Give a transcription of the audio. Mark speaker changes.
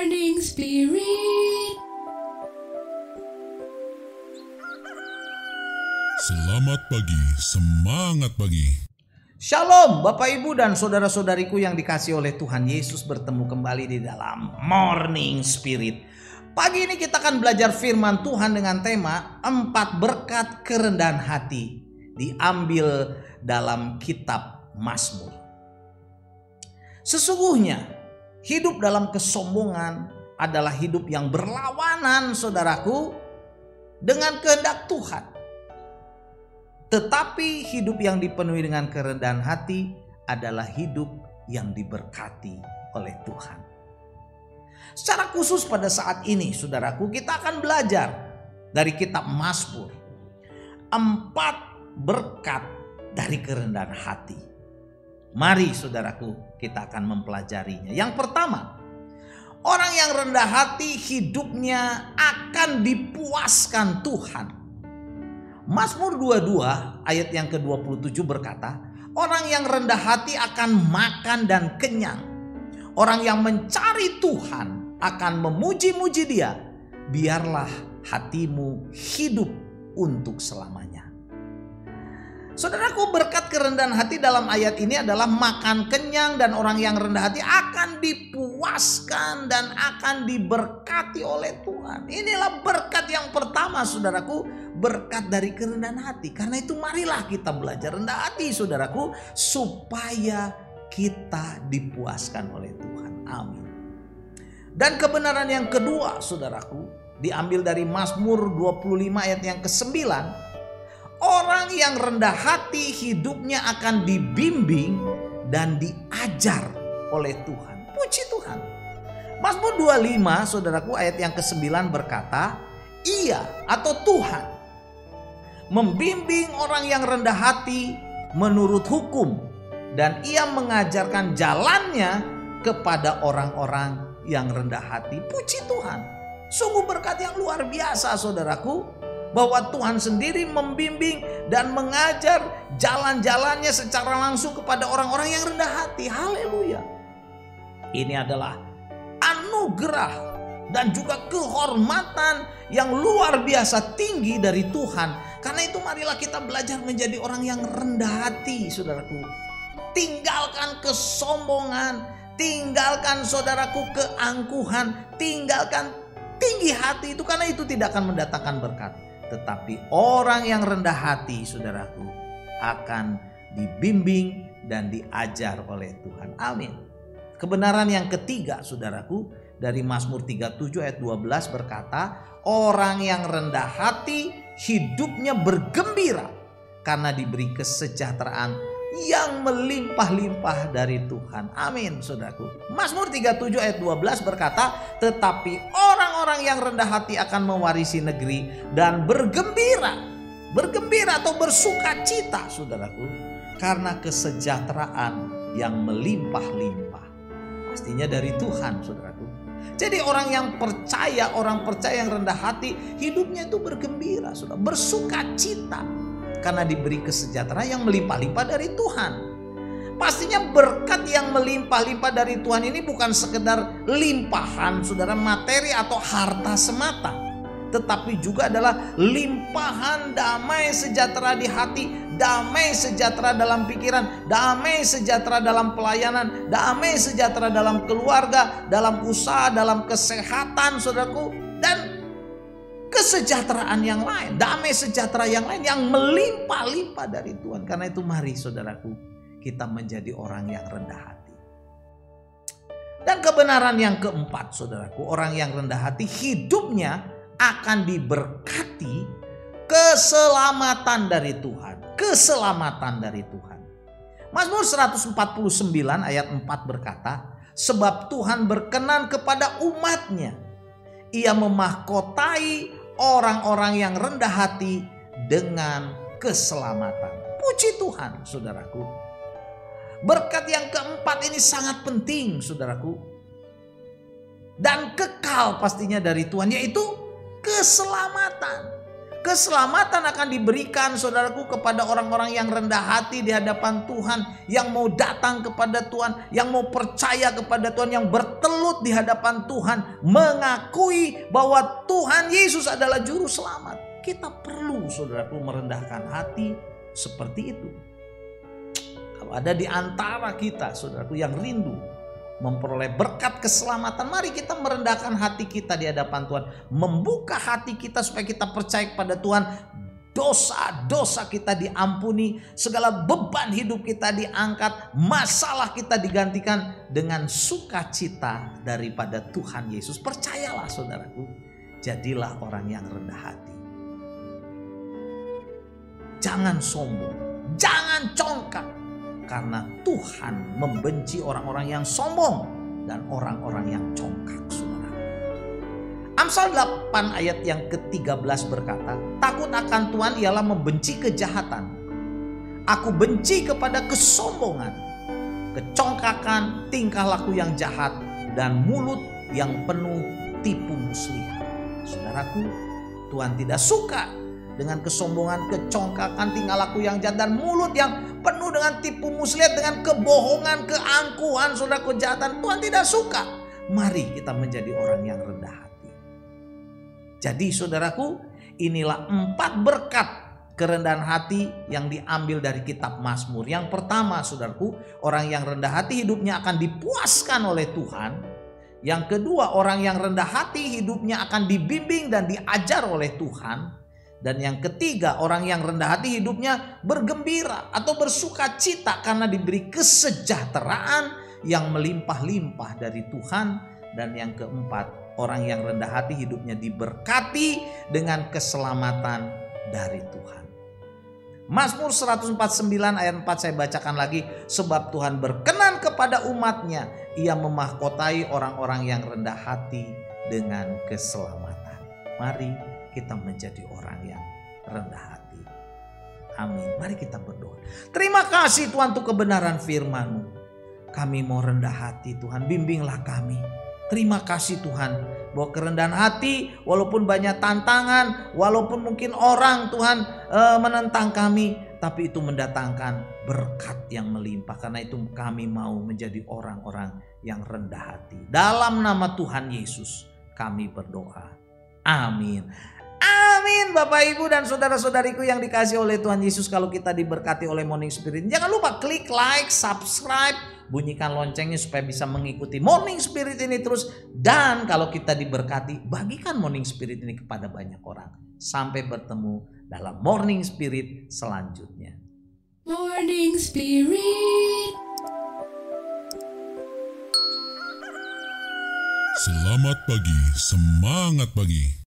Speaker 1: Morning Spirit.
Speaker 2: Selamat pagi, semangat pagi.
Speaker 3: Shalom Bapak Ibu dan saudara-saudariku yang dikasihi oleh Tuhan Yesus, bertemu kembali di dalam Morning Spirit. Pagi ini kita akan belajar firman Tuhan dengan tema 4 berkat kerendahan hati, diambil dalam kitab Mazmur. Sesungguhnya hidup dalam kesombongan adalah hidup yang berlawanan, saudaraku, dengan kehendak Tuhan. Tetapi hidup yang dipenuhi dengan kerendahan hati adalah hidup yang diberkati oleh Tuhan. Secara khusus pada saat ini, saudaraku, kita akan belajar dari kitab Mazmur 4 berkat dari kerendahan hati. Mari saudaraku, kita akan mempelajarinya. Yang pertama, orang yang rendah hati hidupnya akan dipuaskan Tuhan. Mazmur 22 ayat yang ke-27 berkata, orang yang rendah hati akan makan dan kenyang. Orang yang mencari Tuhan akan memuji-muji Dia. Biarlah hatimu hidup untuk selamanya. Saudaraku, berkat kerendahan hati dalam ayat ini adalah makan kenyang, dan orang yang rendah hati akan dipuaskan dan akan diberkati oleh Tuhan. Inilah berkat yang pertama, saudaraku, berkat dari kerendahan hati. Karena itu marilah kita belajar rendah hati, saudaraku, supaya kita dipuaskan oleh Tuhan. Amin. Dan kebenaran yang kedua, saudaraku, diambil dari Mazmur 25 ayat yang ke-9. Orang yang rendah hati hidupnya akan dibimbing dan diajar oleh Tuhan. Puji Tuhan. Mazmur 25, saudaraku, ayat yang ke-9 berkata, Ia atau Tuhan membimbing orang yang rendah hati menurut hukum, dan Ia mengajarkan jalannya kepada orang-orang yang rendah hati. Puji Tuhan. Sungguh berkat yang luar biasa, saudaraku, bahwa Tuhan sendiri membimbing dan mengajar jalan-jalannya secara langsung kepada orang-orang yang rendah hati. Haleluya. Ini adalah anugerah dan juga kehormatan yang luar biasa tinggi dari Tuhan. Karena itu marilah kita belajar menjadi orang yang rendah hati, saudaraku. Tinggalkan kesombongan, tinggalkan, saudaraku, keangkuhan, tinggalkan tinggi hati itu, karena itu tidak akan mendatangkan berkat. Tetapi orang yang rendah hati, saudaraku, akan dibimbing dan diajar oleh Tuhan. Amin. Kebenaran yang ketiga, saudaraku, dari Mazmur 37 ayat 12 berkata, orang yang rendah hati hidupnya bergembira karena diberi kesejahteraan yang melimpah-limpah dari Tuhan. Amin, saudaraku. Mazmur 37 ayat 12 berkata, tetapi orang-orang yang rendah hati akan mewarisi negeri dan bergembira. Bergembira atau bersuka cita, saudaraku, karena kesejahteraan yang melimpah-limpah. Pastinya dari Tuhan, saudaraku. Jadi orang yang percaya, orang percaya yang rendah hati, hidupnya itu bergembira, saudara, bersuka cita, karena diberi kesejahteraan yang melimpah-limpah dari Tuhan. Pastinya berkat yang melimpah-limpah dari Tuhan ini bukan sekedar limpahan, saudara, materi atau harta semata, tetapi juga adalah limpahan damai sejahtera di hati, damai sejahtera dalam pikiran, damai sejahtera dalam pelayanan, damai sejahtera dalam keluarga, dalam usaha, dalam kesehatan, saudaraku, dan kesejahteraan yang lain, damai sejahtera yang lain yang melimpah-limpah dari Tuhan. Karena itu mari, saudaraku, kita menjadi orang yang rendah hati. Dan kebenaran yang keempat, saudaraku, orang yang rendah hati hidupnya akan diberkati keselamatan dari Tuhan. Keselamatan dari Tuhan. Mazmur 149 ayat 4 berkata, sebab Tuhan berkenan kepada umatnya. Ia memahkotai orang-orang yang rendah hati dengan keselamatan. Puji Tuhan, saudaraku. Berkat yang keempat ini sangat penting, saudaraku, dan kekal pastinya dari Tuhan, yaitu keselamatan. Keselamatan akan diberikan, saudaraku, kepada orang-orang yang rendah hati di hadapan Tuhan, yang mau datang kepada Tuhan, yang mau percaya kepada Tuhan, yang bertelur berkelut di hadapan Tuhan, mengakui bahwa Tuhan Yesus adalah juru selamat. Kita perlu, saudaraku, merendahkan hati seperti itu. Kalau ada di antara kita, saudaraku, yang rindu memperoleh berkat keselamatan, mari kita merendahkan hati kita di hadapan Tuhan, membuka hati kita supaya kita percaya kepada Tuhan. Dosa-dosa kita diampuni, segala beban hidup kita diangkat, masalah kita digantikan dengan sukacita daripada Tuhan Yesus. Percayalah, saudaraku, jadilah orang yang rendah hati. Jangan sombong, jangan congkak, karena Tuhan membenci orang-orang yang sombong dan orang-orang yang congkak, saudara. Amsal 8 ayat yang ke-13 berkata, takut akan Tuhan ialah membenci kejahatan. Aku benci kepada kesombongan, kecongkakan, tingkah laku yang jahat, dan mulut yang penuh tipu muslihat. Saudaraku, Tuhan tidak suka dengan kesombongan, kecongkakan, tingkah laku yang jahat, dan mulut yang penuh dengan tipu muslihat, dengan kebohongan, keangkuhan, saudara, kejahatan. Tuhan tidak suka. Mari kita menjadi orang yang rendah hati. Jadi saudaraku, inilah 4 berkat kerendahan hati yang diambil dari kitab Mazmur. Yang pertama, saudaraku, orang yang rendah hati hidupnya akan dipuaskan oleh Tuhan. Yang kedua, orang yang rendah hati hidupnya akan dibimbing dan diajar oleh Tuhan. Dan yang ketiga, orang yang rendah hati hidupnya bergembira atau bersuka cita karena diberi kesejahteraan yang melimpah-limpah dari Tuhan. Dan yang keempat, orang yang rendah hati hidupnya diberkati dengan keselamatan dari Tuhan. Mazmur 149 ayat 4 saya bacakan lagi. Sebab Tuhan berkenan kepada umatnya, ia memahkotai orang-orang yang rendah hati dengan keselamatan. Mari kita menjadi orang yang rendah hati. Amin. Mari kita berdoa. Terima kasih Tuhan untuk kebenaran firman-Mu. Kami mau rendah hati, Tuhan, bimbinglah kami. Terima kasih Tuhan, bahwa kerendahan hati walaupun banyak tantangan, walaupun mungkin orang Tuhan menentang kami, tapi itu mendatangkan berkat yang melimpah. Karena itu kami mau menjadi orang-orang yang rendah hati. Dalam nama Tuhan Yesus kami berdoa. Amin. Amin. Bapak, Ibu, dan saudara-saudariku yang dikasihi oleh Tuhan Yesus, kalau kita diberkati oleh Morning Spirit, jangan lupa klik like, subscribe, bunyikan loncengnya supaya bisa mengikuti Morning Spirit ini terus. Dan kalau kita diberkati, bagikan Morning Spirit ini kepada banyak orang. Sampai bertemu dalam Morning Spirit selanjutnya.
Speaker 1: Morning Spirit.
Speaker 2: Selamat pagi, semangat pagi.